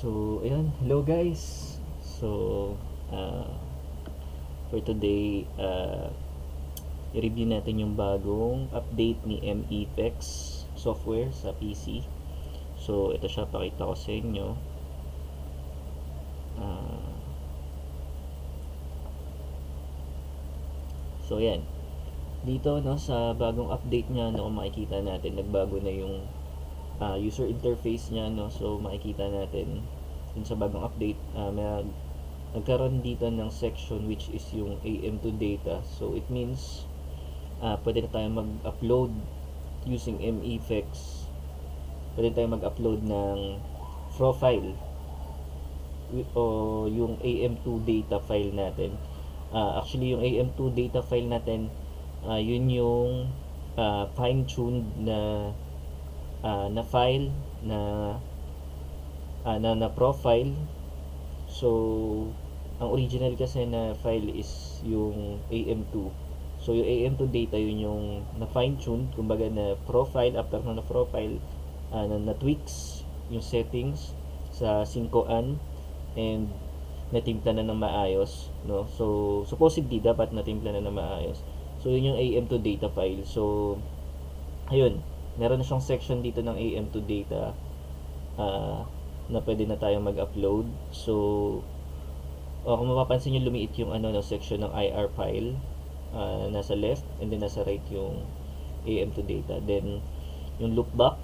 So, ayan. Hello guys. So, uh, for today, i-review natin yung bagong update ni MEFX software sa PC. So, ito siya. Pakita ko sa inyo. Uh, so, ayan. Dito, no, sa bagong update niya, no, kung makikita natin, nagbago na yung user interface niya, no. So, makikita natin dun sa bagong update, nagkaroon dito ng section which is yung AM2 data. So it means pwede na tayong mag-upload using MEFX. Pwede tayong mag-upload ng profile o yung AM2 data file natin. Actually yung AM2 data file natin, yun yung fine-tuned na file na profile. So, ang original kasi na file is yung AM2. So, yung AM2 data, yun yung na-fine-tune, kumbaga na profile, after na profile, na-tweaks yung settings sa 5an and natimpla na ng maayos, no? So, supposedly, dapat natimpla na ng maayos. So, yun yung AM2 data file. So, ayun, meron na siyang section dito ng AM2 data na pwede na tayong mag-upload. So, kung mapapansin nyo, lumiit yung section ng IR file, nasa left, and then nasa right yung AM2 data. Then, yung loopback,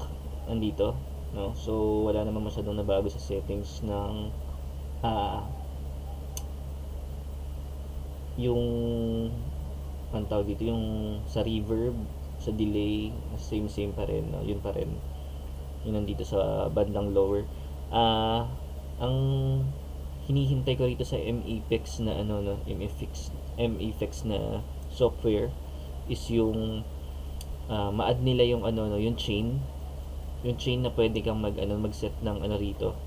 andito, no? So, wala naman masyadong nabago sa settings ng yung ang tawag dito, yung sa reverb, sa delay, same pa rin, no? Yun pa rin yung nandito sa bandang lower. Ang hinihintay ko rito sa MEFX na MEFX na software is yung ma-add nila yung yung chain na pwede kang mag-set ng rito.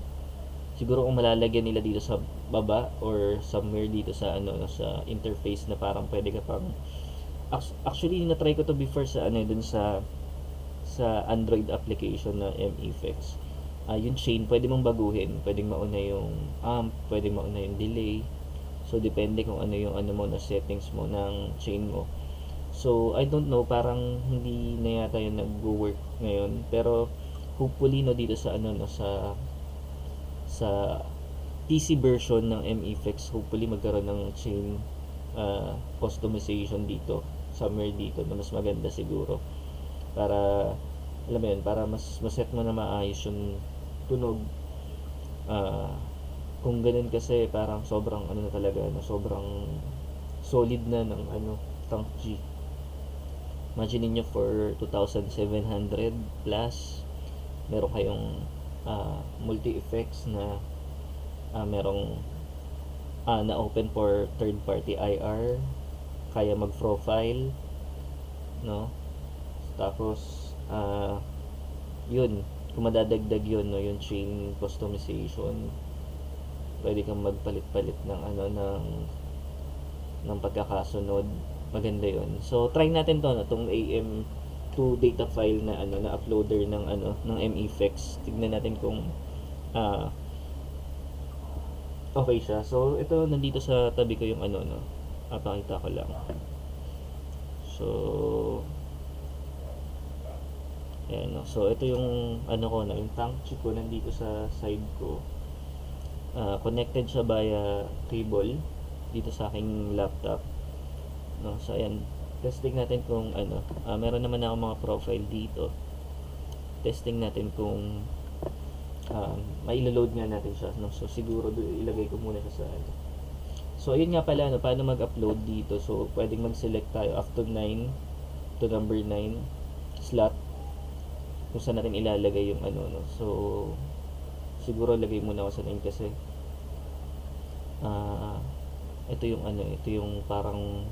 Siguro kung malalagyan nila dito sa baba or somewhere dito sa sa interface na parang pwede ka pang actually na-try ko to before sa dun sa Android application na MEFX. Yung chain pwede mong baguhin, pwedeng mauna yung amp, pwedeng mauna yung delay. So depende kung ano yung mo na settings mo ng chain mo. So I don't know, parang hindi na yata yung nag-work ngayon, pero hopefully no dito sa sa PC version ng MEFX, hopefully magkaroon ng chain customization dito, somewhere dito na mas maganda siguro, para alam mo yun, para mas set mo na maayos yung tunog. Kung ganun kasi parang sobrang na talaga, sobrang solid na ng Tank G. Imagine niyo for 2,700 plus, meron kayong multi effects na merong na open for third party IR, kaya mag profile, no? Tapos yun, kung madadagdag yun, no, yung chain customization, pwede kang magpalit-palit ng ng pagkakasunod. Maganda yun. So try natin to, no, tong AM2 data file na na uploader ng ng MEFX. Tignan natin kung okay siya. So ito, nandito sa tabi ko yung no, pakita ko lang. So ayan, no. So ito yung ko na, yung tank chip ko nandito sa side ko. Connected siya via cable dito sa aking laptop, no. So ayan, testing natin kung meron naman ako mga profile dito. Testing natin kung mailo-load nga natin siya, no. So siguro ilagay ko muna siya sa So ayun nga pala, no, paano mag-upload dito. So pwedeng mag-select tayo after 9 to number 9 slot kung saan natin ilalagay yung no. So siguro lagay muna ako sa 9 kasi ito yung ito yung parang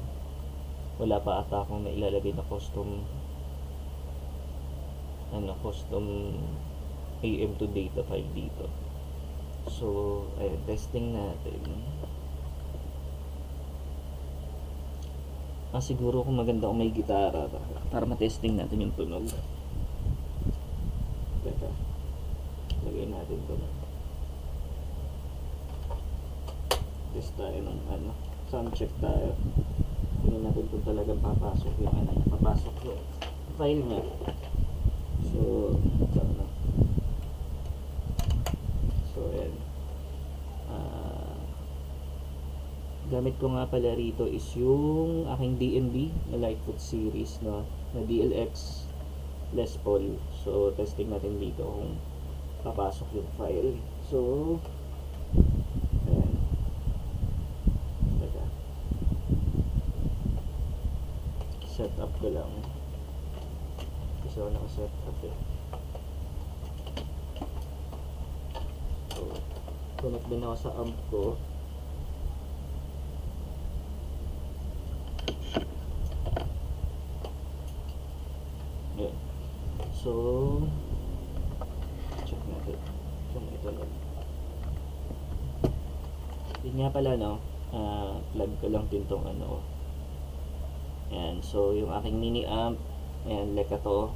wala pa ata akong nailalagay na custom AM2 data file dito. So ayun, testing natin. Siguro kung maganda kung may gitara para matesting natin yung tunog. Teka, lagay natin to na. test tayo ng ano, sound check tayo. Tingnan natin kung talagang papasok yung ano niya, papasok yung file niya. So, ito na. So, ayan. Gamit ko nga pala rito is yung aking DNB na Lightfoot series, no, na DLX Les Paul. So, testing natin dito kung papasok yung file. So, ayan. Teka. Set up ko lang. Kasi ako naka-set up eh. So, connect din ako sa amp ko. Ayan. So, check natin kung ito lang. Yun nga pala, no, plug ko lang din tong ano. Ayan, so yung aking mini amp, ayan, Lekato.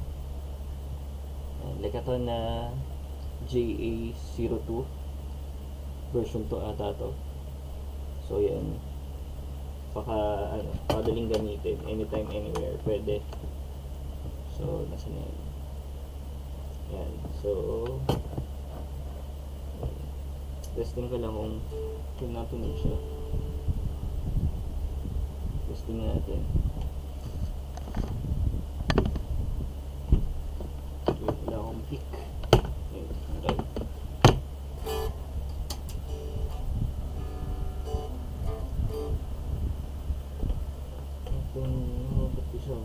Ayan, Lekato na JA02 version 2 ata to. So yan, padaling gamitin anytime, anywhere, pwede. So, nasa na yan. Ayan, so testing ko lang kung natunog siya. Testing natin. Okay, wala akong pick. Okay, alright. Ba't ko siya?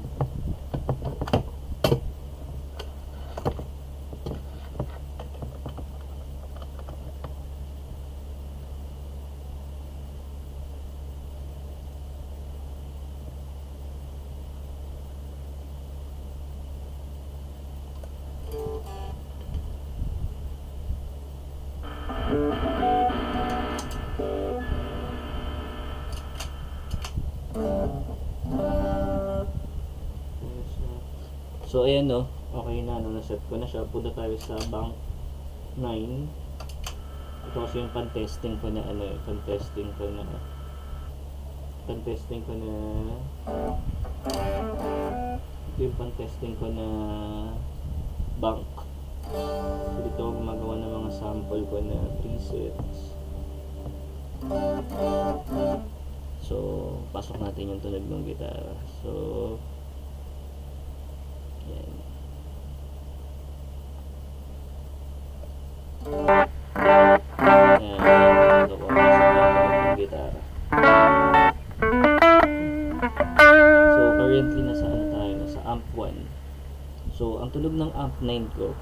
So ayan, no, okay na, no, naset ko na siya. Punta tayo sa bank 9. Ito kasi yung pan-testing ko na ano, pan-testing ko na ito yung pan-testing ko na bank. So dito ako gumagawa ng mga sample ko na presets. So pasok natin yung tunog ng gitara. So yan. Yan, ito ko pasok yung tunog ng gitara. So currently nasa ano tayo, nasa amp 1. So ang tunog ng amp 9 ko,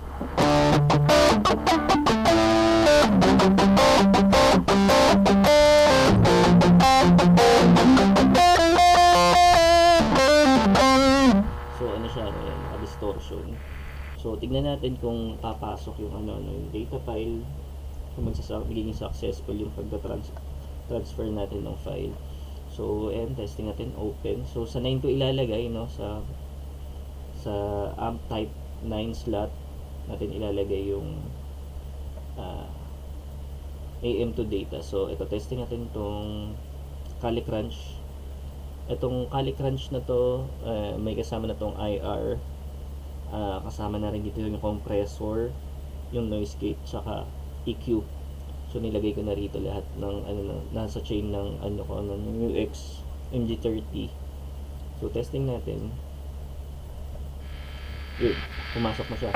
so ano siya, ayan, naka-distortion. So tignan natin kung papasok yung yung data file, kung magiging successful yung pagka-transfer natin ng file. So and testing natin, open. So sa 9 ko ilalagay, no, sa amp type 9 slot natin ilalagay yung AM2 data. So ito, testing natin itong Calicrunch. Itong Calicrunch na to, may kasama na tong IR, kasama na rin dito yung compressor, yung noise gate, tsaka EQ. So nilagay ko na rito lahat ng nasa chain ng ng UX MG30. So testing natin. Yun, pumasok na siya.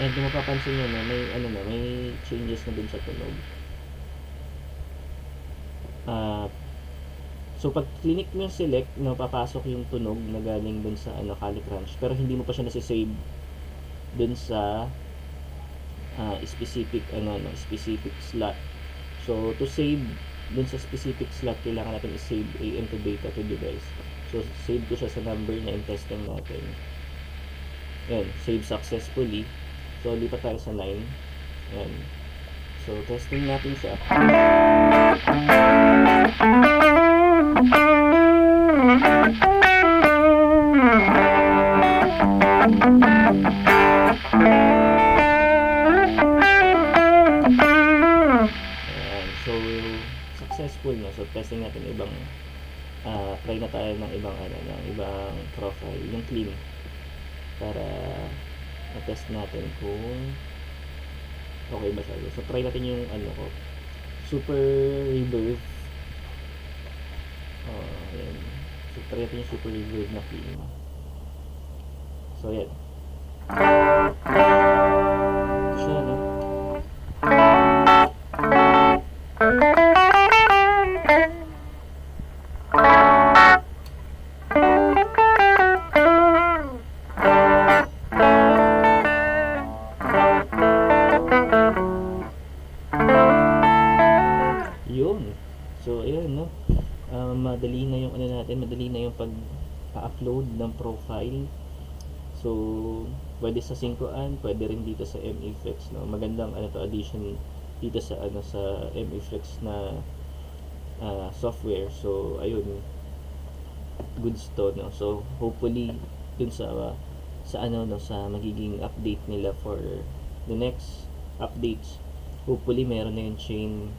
And kung mapapansin nyo na may changes na dun sa tunog. So pag clinic mo yung select, papasok yung tunog na galing dun sa Calicrunch, pero hindi mo pa siya nasi-save dun sa specific slot. So to save dun sa specific slot, kailangan natin i-save AM2 data to device. So save ko siya sa number na testing natin. Yan, save successfully. So lipat tayo sa 9. Yan. So testing natin siya. try na tayo ng ibang ng ibang profile, yung clean, para ma-test natin kung okay ba siya. So try natin yung ko, super reverb. Ayan. So try natin yung super reverb na clean. So yan. Ito siya, no? Yun. So ayan, no? Madali na yung madali na yung pag-upload ng profile. So pwede sa Syncoan, pwede rin dito sa MFX, no? Magandang addition dito sa sa MFX na software. So ayun, goods to, no? So hopefully dun sa sa magiging update nila for the next updates, hopefully meron na yung chain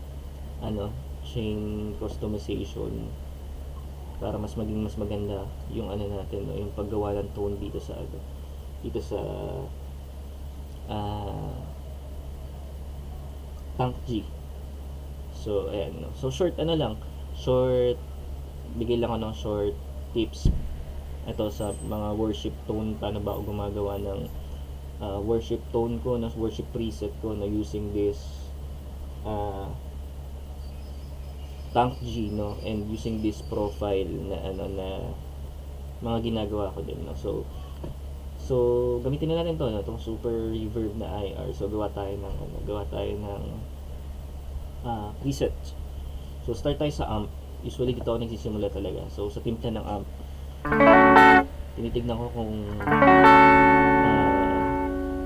customization para mas maganda yung natin, no? Yung paggawa ng tone dito sa dito sa Tank G. So ayan, no? So short bigay lang ako ng short tips ito sa mga worship tone. Paano ba ako gumagawa ng worship tone ko, na worship preset ko, na using this Tank G, no? And using this profile na na mga ginagawa ko din, no? So gamitin na natin to, no? Itong super reverb na IR. So gawa tayo ng preset. So start tayo sa amp. Usually dito ako nagsisimula talaga. So sa timpla ng amp, tinitignan ko kung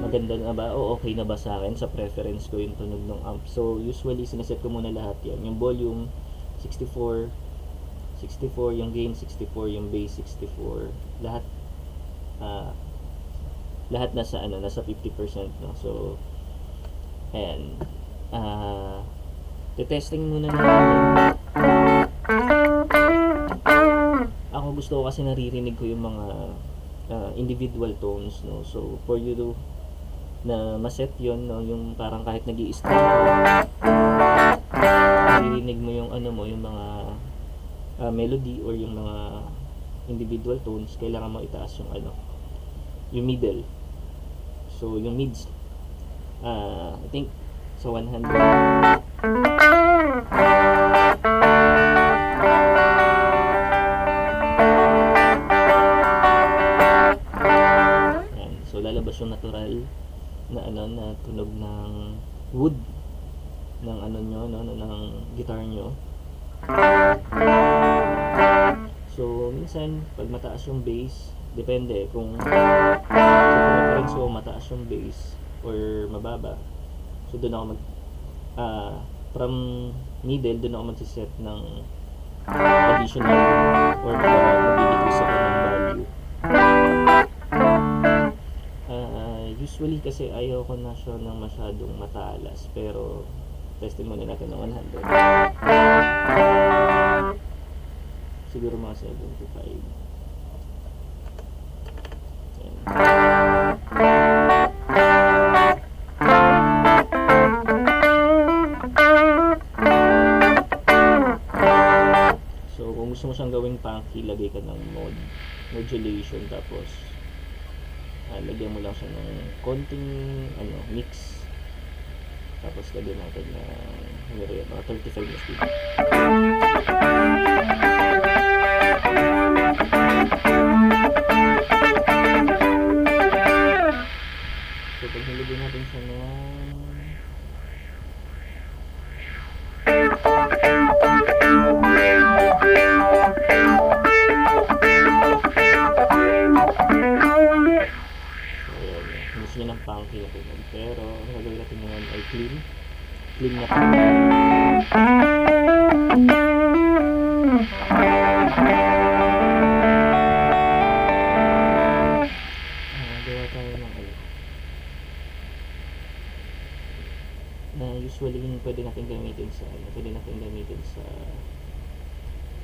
maganda na ba o okay na ba sa akin, sa preference ko yung tunog ng amp. So usually sinaset ko muna lahat yan. Yung volume 64, yung gain 64, yung bass 64, lahat nasa nasa 50%, no. So ayan, testing muna natin. Ako gusto ko kasi naririnig ko yung mga individual tones, no. So for you to na maset yon, no, yung parang kahit nag-i-strum naririnig mo yung yung mga melody or yung mga individual tones, kailangan mo itaas yung yung middle. So yung mids, I think sa 100. Ayan. So lalabas yung natural na na tunog ng wood ng nyo, no, ng guitar nyo. So minsan pag mataas yung bass, depende kung preference ko mataas yung bass or mababa. So doon ako from middle, doon ako magsiset ng additional or mag-decrease ako ng value. Usually kasi ayaw ko na siya ng masyadong matalas, pero testin muna natin ng 100. Siguro mga 75. So kung gusto mo siyang gawing funky, lagay ka ng modulation, tapos lagyan mo lang siya ng konting mix, tapos lagyan natin na mga 35 na speed. So pag nilagyan natin siya gusto niya ng funky na tunog, pero ang gagawin natin ngayon ay clean na gawa tayo ng na usually pwede natin gamitin sa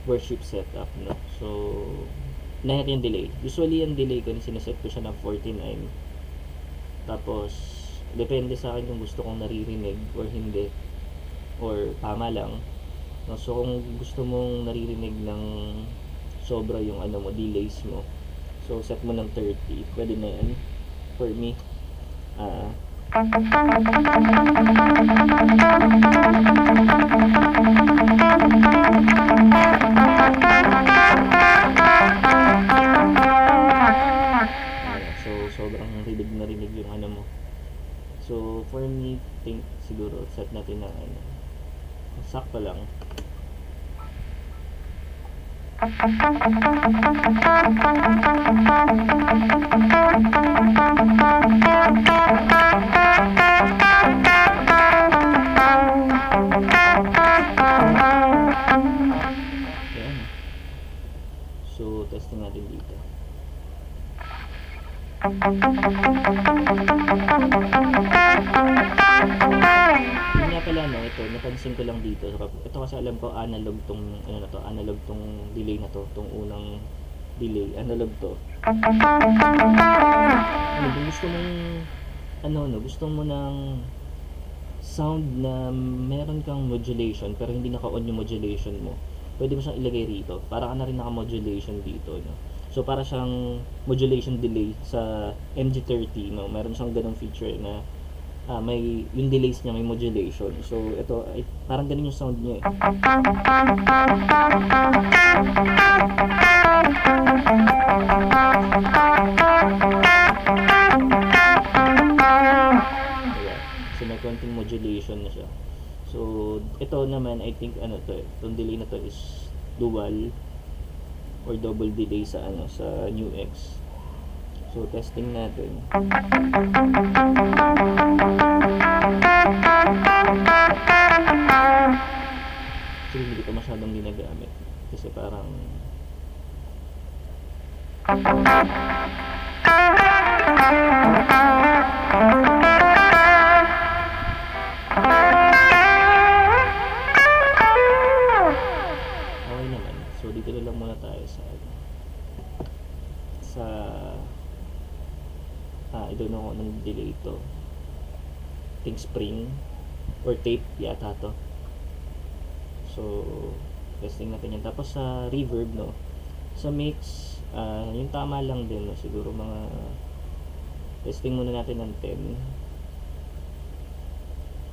worship setup, no? So, lahat yung delay. Usually, yung delay ko, sineset ko siya ng 49. Tapos, depende sa akin kung gusto kong naririnig or hindi. Or tama lang. No? So, kung gusto mong naririnig ng sobra yung ano mo, delays mo, so set mo ng 30. Pwede na yan. For me, so sobrang rinig na rinig yung ano mo. So for me, think siguro set natin na ano, sakto lang. Ayan. So testing natin dito. Yun nga pala, no, ito napansin ko lang dito. Ito kasi alam ko analog tong ano na to, analog tong delay na to, tong unang delay, analog to. Ano, kung gusto mong ano, no, gusto mo ng sound na meron kang modulation pero hindi naka-on yung modulation mo, pwede mo siyang ilagay rito. Para ka na rin naka-modulation dito, no. So para siyang modulation delay sa MG30, no. Meron siyang ganung feature na may yung delays niya, may modulation. So ito ay parang ganun yung sound niya. Ayan. So may konting modulation na siya. So ito naman, I think ano to, itong delay na to is dual or double delay sa ano, sa New X. So testing natin. Actually hindi ko masyadong ginagamit kasi parang okay naman. So dito na lang muna tayo sa I don't know kung anong delay ito. Think spring or tape yata to. So testing natin yan. Tapos sa reverb, no, sa mix, yung tama lang din, no? Siguro mga testing muna natin ng 10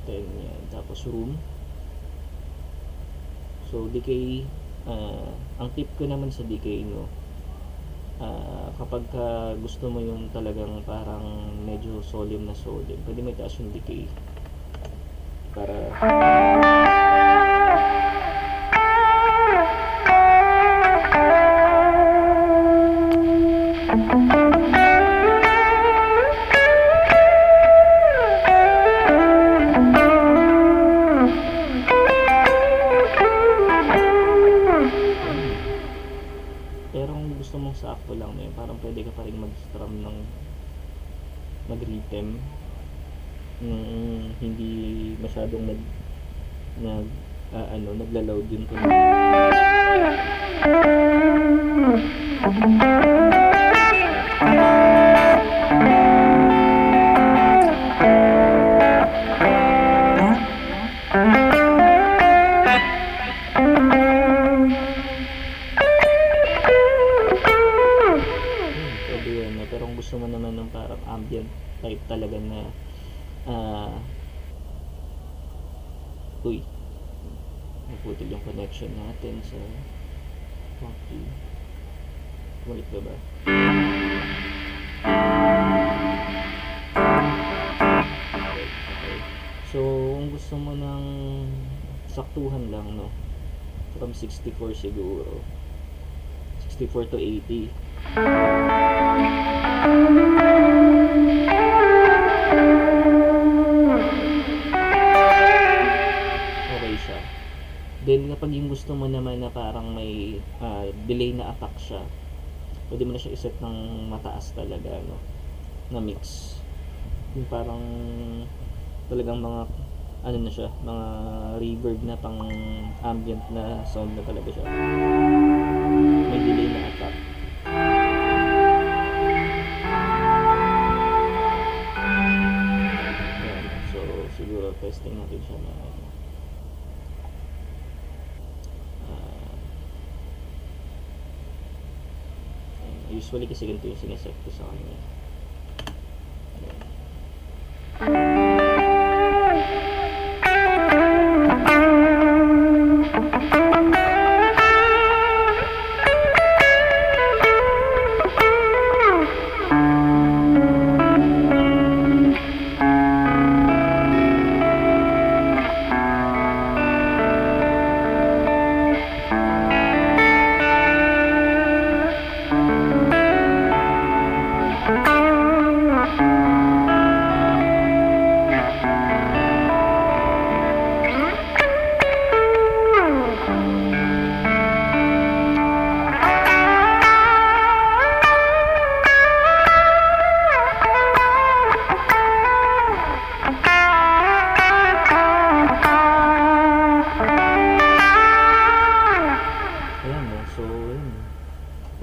yan. Tapos room. So decay, ang tip ko naman sa decay, no, kapag gusto mo yung talagang parang medyo solemn na solemn, pwede may taas yung decay para sakto lang, may parang pwede ka pa rin mag-strum ng mag-rhythm, hindi masyadong nagla-load yung tunog. Pero kung gusto mo naman ng parang ambient type talaga na naputol yung connection natin sa okay. Balik ba ba? Okay. So kung gusto mo ng saktuhan lang, no, from 64 siguro, 64 to 80. Okay siya. Then kapag yung gusto mo naman na parang may delay na attack siya, pwede mo na siya iset ng mataas talaga, no, na mix. Yung parang talagang mga ano na siya, mga reverb na pang ambient na sound na talaga siya. May delay na attack. Ayan. So siguro testing natin siya na usually kasi ganito yung sineset ko sa kanya.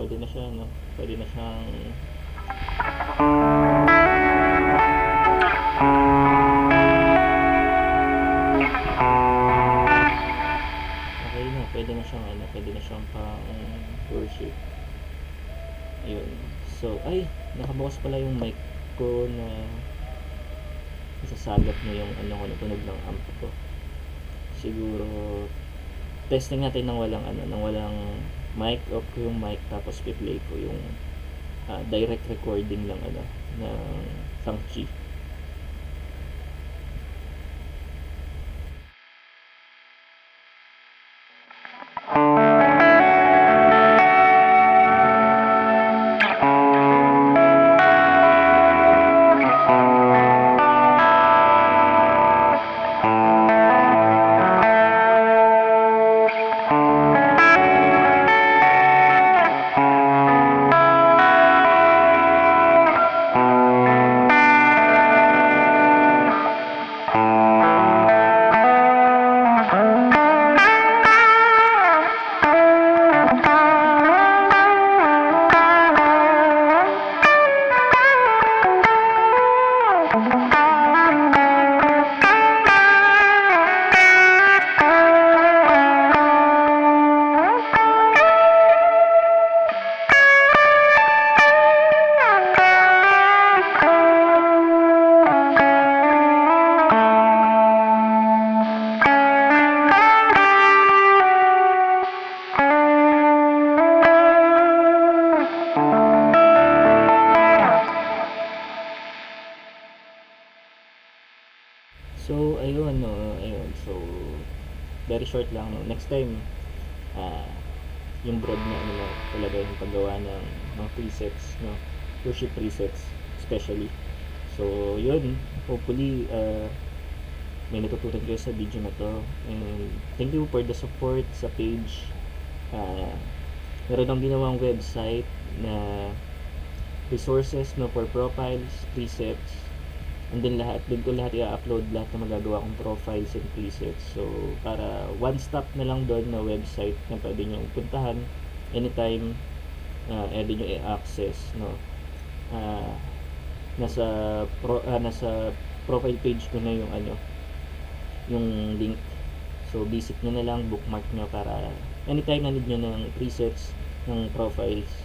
Pwede na siya, no? Pwede na siyang okay na, pwede na siyang pwede na siyang pang worship. Ayun. So, ay, nakabukas pala yung mic ko na isasagat niya yung tunog ng amp ko. Siguro testing natin nang walang mic, off ko yung mic, tapos i-play ko yung direct recording lang ng Fangchi. So, ayun, no, ayun. So, very short lang, no. Next time, yung broad na talaga yung paggawa ng mga presets, no. Worship presets, especially. So, yun. Hopefully, may natutunan kayo sa video na to. And thank you for the support sa page. Meron akong ginawang website na resources, no, for profiles, presets, and then doon ko lahat i-upload lahat na magagawa kong profiles and presets. So para one stop na lang doon na website na pwede nyo puntahan anytime, pwede nyo i-access, no. Nasa profile page ko na yung link. So visit nyo na lang, bookmark nyo para anytime na need nyo ng presets, ng profiles,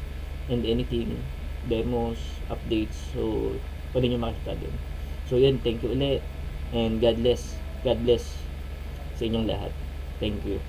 and anything, demos, updates, so pwede nyo makita din. So yun, thank you ulit, and God bless sa inyong lahat. Thank you.